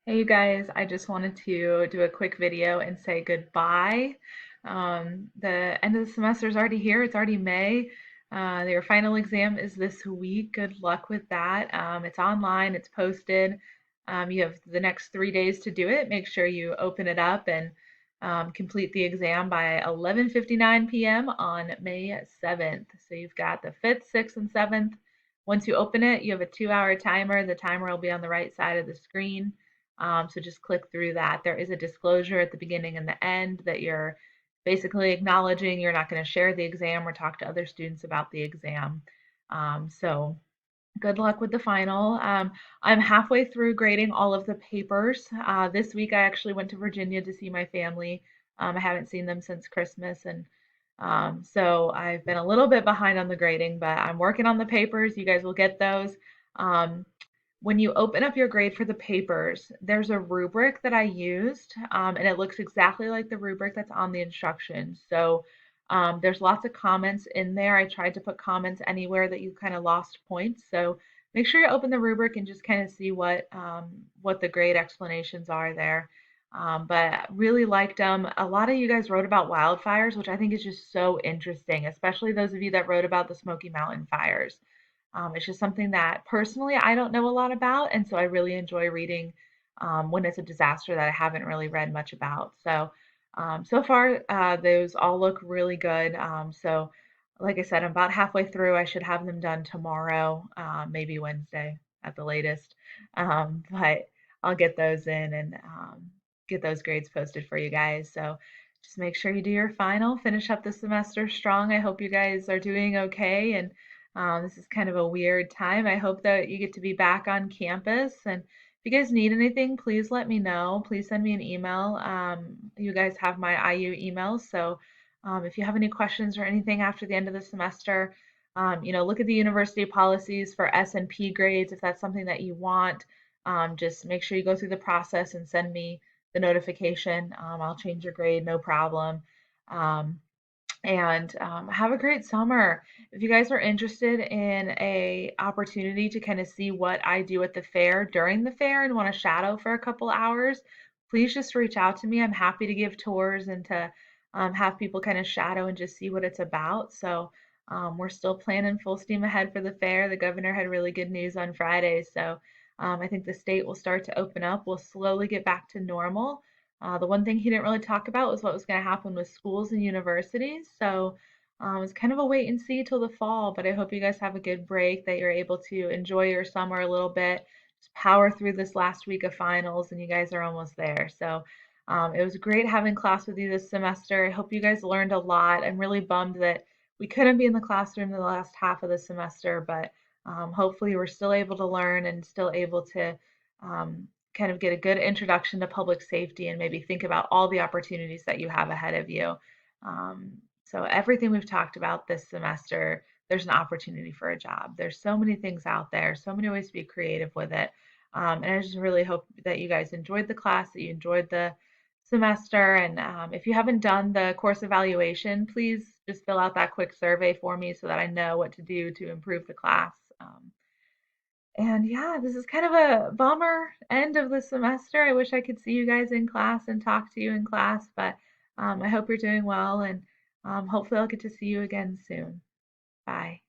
Hey you guys, I just wanted to do a quick video and say goodbye. The end of the semester is already here. It's already May. Your final exam is this week. Good luck with that. It's online, it's posted. You have the next 3 days to do it. Make sure you open it up and complete the exam by 11:59 p.m. on May 7th. So you've got the 5th, 6th, and 7th. Once you open it, you have a 2-hour timer. The timer will be on the right side of the screen. So just click through that. There is a disclosure at the beginning and the end that you're basically acknowledging you're not going to share the exam or talk to other students about the exam. So good luck with the final. I'm halfway through grading all of the papers. This week I actually went to Virginia to see my family. I haven't seen them since Christmas, and so I've been a little bit behind on the grading, but I'm working on the papers. You guys will get those. Um, when you open up your grade for the papers, there's a rubric that I used, and it looks exactly like the rubric that's on the instructions. So there's lots of comments in there. I tried to put comments anywhere that you kind of lost points. So make sure you open the rubric and just kind of see what the grade explanations are there. But really liked them. A lot of you guys wrote about wildfires, which I think is just so interesting, especially those of you that wrote about the Smoky Mountain fires. It's just something that personally I don't know a lot about, and so I really enjoy reading when it's a disaster that I haven't really read much about. So far, those all look really good. Like I said, I'm about halfway through. I should have them done tomorrow, maybe Wednesday at the latest. But I'll get those in and get those grades posted for you guys. So just make sure you do your final, finish up the semester strong. I hope you guys are doing okay, and this is kind of a weird time. I hope that you get to be back on campus. And if you guys need anything, please let me know. Please send me an email. You guys have my IU email. So if you have any questions or anything after the end of the semester, look at the university policies for S&P grades if that's something that you want. Just make sure you go through the process and send me the notification. I'll change your grade, no problem. Um, and have a great summer. If you guys are interested in a opportunity to kind of see what I do at the fair during the fair and want to shadow for a couple hours, please just reach out to me. I'm happy to give tours and to have people kind of shadow and just see what it's about. So we're still planning full steam ahead for the fair. The governor had really good news on Friday, so I think the state will start to open up. We'll slowly get back to normal. The one thing he didn't really talk about was what was going to happen with schools and universities. So it's kind of a wait and see till the fall, but I hope you guys have a good break, that you're able to enjoy your summer a little bit, just power through this last week of finals, and you guys are almost there. So it was great having class with you this semester. I hope you guys learned a lot. I'm really bummed that we couldn't be in the classroom the last half of the semester, but hopefully we're still able to learn and still able to um, kind of get a good introduction to public safety and maybe think about all the opportunities that you have ahead of you. Um, so everything we've talked about this semester, there's an opportunity for a job. There's so many things out there, so many ways to be creative with it. And I just really hope that you guys enjoyed the class, that you enjoyed the semester. And if you haven't done the course evaluation, please just fill out that quick survey for me so that I know what to do to improve the class. And yeah, this is kind of a bummer end of the semester. I wish I could see you guys in class and talk to you in class, but I hope you're doing well, and hopefully I'll get to see you again soon. Bye.